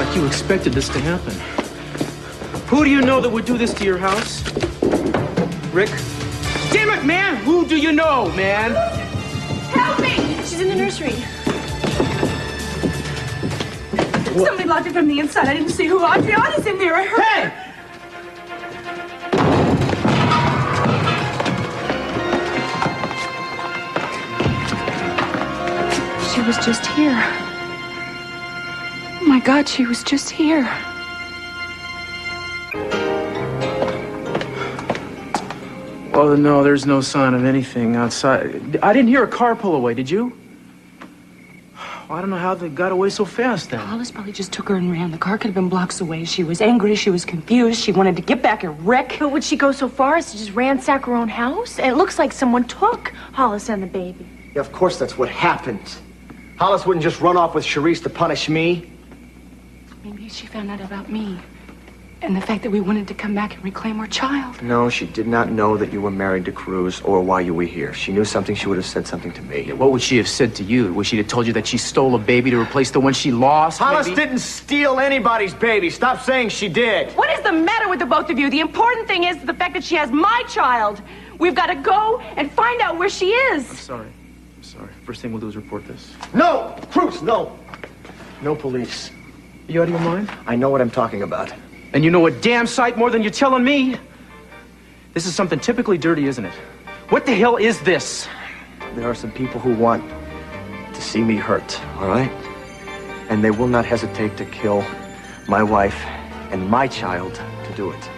Like you expected this to happen. Who do you know that would do this to your house? Rick? Damn it, man! Who do you know, man? Help me! She's in the nursery. What? Somebody locked her from the inside. I didn't see who. Adriana's in there. I heard. Hey! She was just here. Oh my God, she was just here. Well, no, there's no sign of anything outside. I didn't hear a car pull away, did you? Well, I don't know how they got away so fast then. Hollis probably just took her and ran. The car could have been blocks away. She was angry, she was confused, she wanted to get back at Rick. But would she go so far as to just ransack her own house? And it looks like someone took Hollis and the baby. Yeah, of course that's what happened. Hollis wouldn't just run off with Charisse to punish me. Maybe she found out about me. And the fact that we wanted to come back and reclaim our child. No, she did not know that you were married to Cruz or why you were here. She knew something, she would have said something to me. Yeah, what would she have said to you? Would she have told you that she stole a baby to replace the one she lost? Hollis maybe? didn't steal anybody's baby. Stop saying she did. What is the matter with the both of you? The important thing is the fact that she has my child. We've got to go and find out where she is. I'm sorry. First thing we'll do is report this. No! Cruz, no! No police. Are you out of your mind? I know what I'm talking about. And you know a damn sight more than you're telling me. This is something typically dirty, isn't it? What the hell is this? There are some people who want to see me hurt, all right? And they will not hesitate to kill my wife and my child to do it.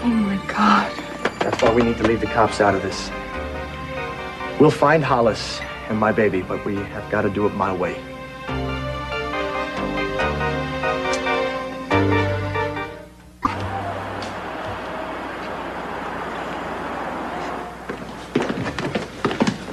Oh, my God. That's why we need to leave the cops out of this. We'll find Hollis and my baby, but we have got to do it my way.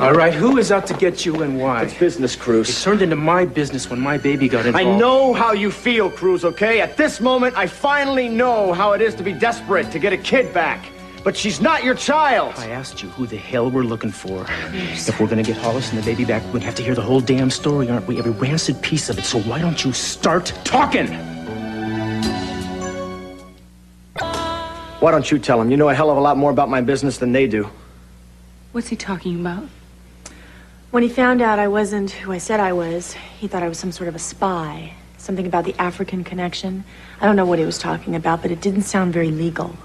All right, who is out to get you and why? It's business, Cruz. It turned into my business when my baby got involved. I know how you feel, Cruz, okay? At this moment, I finally know how it is to be desperate to get a kid back. But she's not your child. I asked you who the hell we're looking for. If we're gonna get Hollis and the baby back, we'd have to hear the whole damn story, aren't we? Every rancid piece of it. So why don't you start talking? Why don't you tell him? You know a hell of a lot more about my business than they do. What's he talking about? When he found out I wasn't who I said I was, he thought I was some sort of a spy. Something about the African connection. I don't know what he was talking about, but it didn't sound very legal.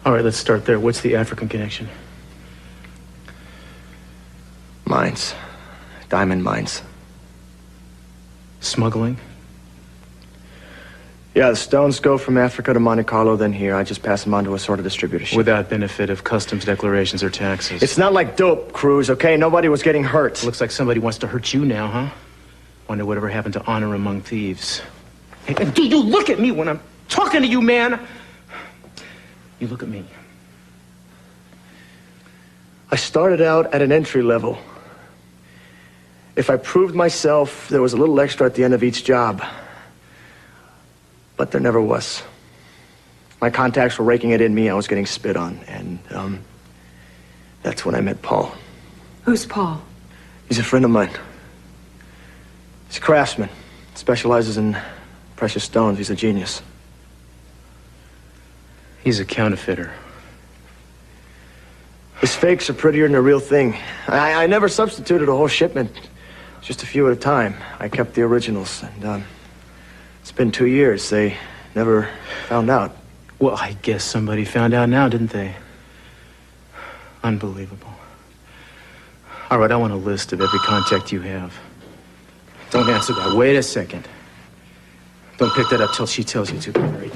All right, let's start there. What's the African connection? Mines. Diamond mines. Smuggling? Yeah, the stones go from Africa to Monte Carlo, then here. I just pass them on to a sort of distributorship. Without benefit of customs declarations or taxes. It's not like dope, Cruz, okay? Nobody was getting hurt. Looks like somebody wants to hurt you now, huh? Wonder whatever happened to honor among thieves. Hey, and do you look at me when I'm talking to you, man? You look at me. I started out at an entry level. If I proved myself, there was a little extra at the end of each job. But there never was. My contacts were raking it in me. I was getting spit on. And, that's when I met Paul. Who's Paul? He's a friend of mine. He's a craftsman. Specializes in precious stones. He's a genius. He's a counterfeiter. His fakes are prettier than the real thing. I never substituted a whole shipment. Just a few at a time. I kept the originals. And, it's been 2 years. They never found out. Well, I guess somebody found out now, didn't they? Unbelievable. All right, I want a list of every contact you have. Don't answer that. Wait a second. Don't pick that up till she tells you to. Right?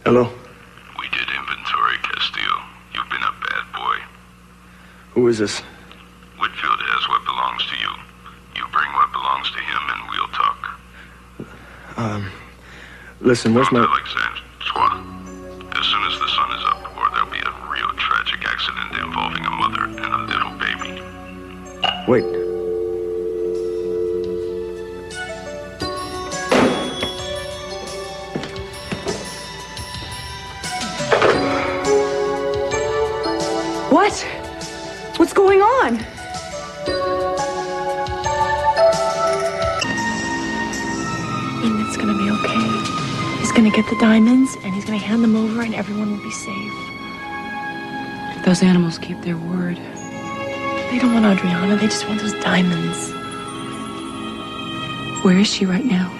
Hello? We did inventory, Castillo. You've been a bad boy. Who is this? Whitfield has what belongs to you. You bring what belongs to him and we'll talk. Listen, where's my... Alexandre, Soir. As soon as the sun is up, or there'll be a real tragic accident involving a mother and a little baby. Wait. What's going on? It's gonna be okay. He's gonna get the diamonds, and he's gonna hand them over, and everyone will be safe. Those animals keep their word. They don't want Adriana, they just want those diamonds. Where is she right now?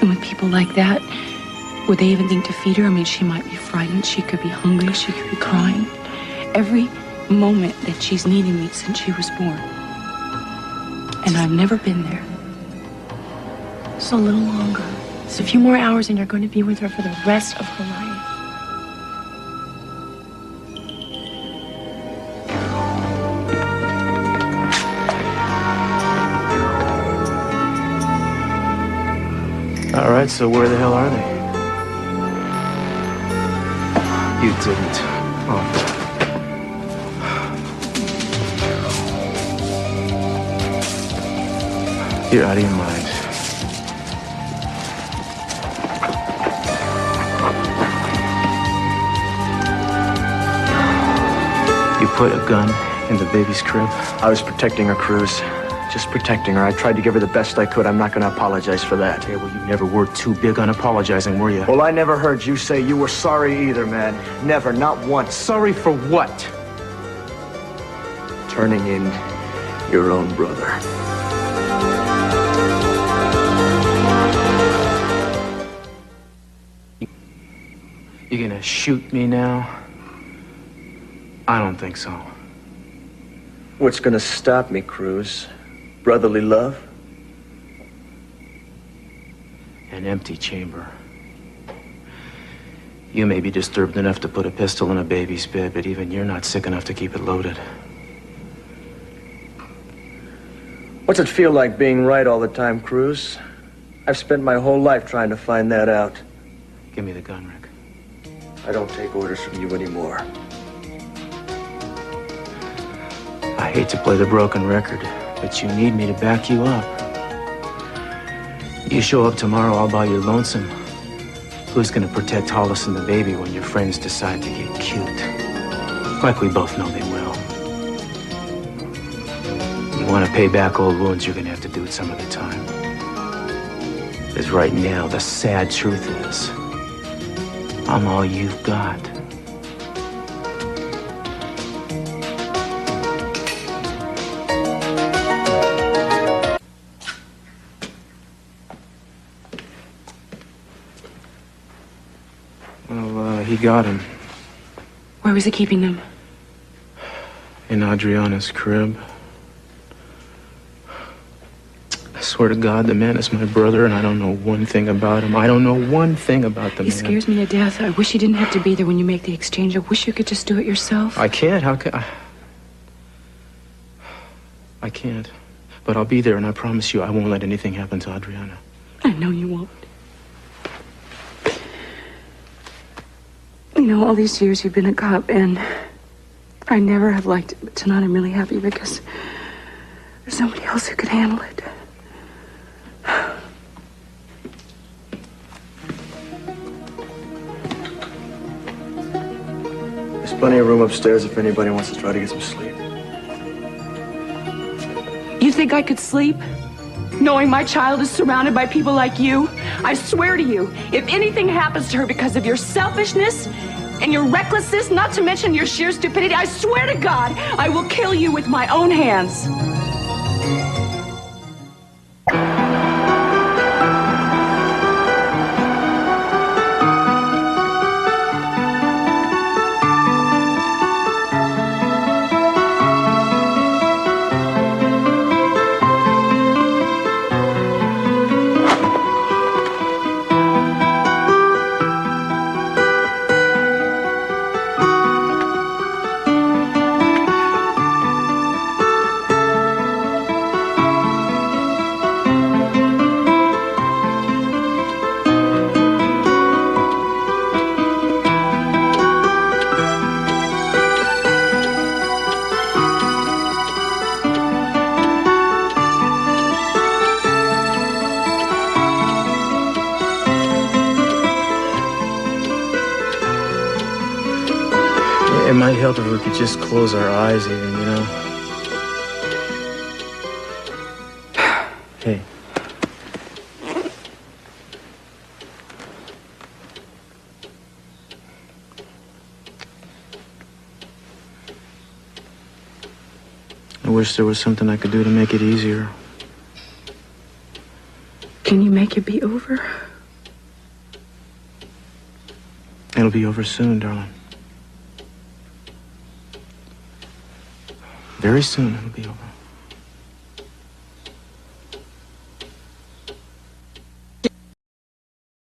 And with people like that, would they even think to feed her? I mean, she might be frightened, she could be hungry, she could be crying. Every moment that she's needed me since she was born. And I've never been there. Just a little longer. Just a few more hours, and you're going to be with her for the rest of her life. All right, so where the hell are they? You didn't. Oh. You're out of your mind. You put a gun in the baby's crib? I was protecting her, Cruz. Just protecting her. I tried to give her the best I could. I'm not going to apologize for that. Yeah, well, you never were too big on apologizing, were you? Well, I never heard you say you were sorry either, man. Never, not once. Sorry for what? Turning in your own brother. You gonna shoot me now? I don't think so. What's going to stop me, Cruz? Brotherly love? An empty chamber. You may be disturbed enough to put a pistol in a baby's bed, but even you're not sick enough to keep it loaded. What's it feel like being right all the time, Cruz? I've spent my whole life trying to find that out. Give me the gun, Rick. I don't take orders from you anymore. I hate to play the broken record, but you need me to back you up. You show up tomorrow all by your lonesome. Who's gonna protect Hollis and the baby when your friends decide to get cute? Like we both know they will. You wanna pay back old wounds, you're gonna have to do it some other time. Because right now, the sad truth is, I'm all you've got. He got him. Where was he keeping them? In Adriana's crib. I swear to God, the man is my brother, and I don't know one thing about him. I don't know one thing about the man. He scares me to death. I wish you didn't have to be there when you make the exchange. I wish you could just do it yourself. I can't. How can I can't. But I'll be there, and I promise you I won't let anything happen to Adriana. I know you won't. You know, all these years you've been a cop, and I never have liked it, but tonight I'm really happy because there's somebody else who could handle it. There's plenty of room upstairs if anybody wants to try to get some sleep. You think I could sleep? Knowing my child is surrounded by people like you? I swear to you, if anything happens to her because of your selfishness and your recklessness, not to mention your sheer stupidity, I swear to God, I will kill you with my own hands. might help if we could just close our eyes even, you know? Hey. I wish there was something I could do to make it easier. Can you make it be over? It'll be over soon, darling. Very soon it'll be over.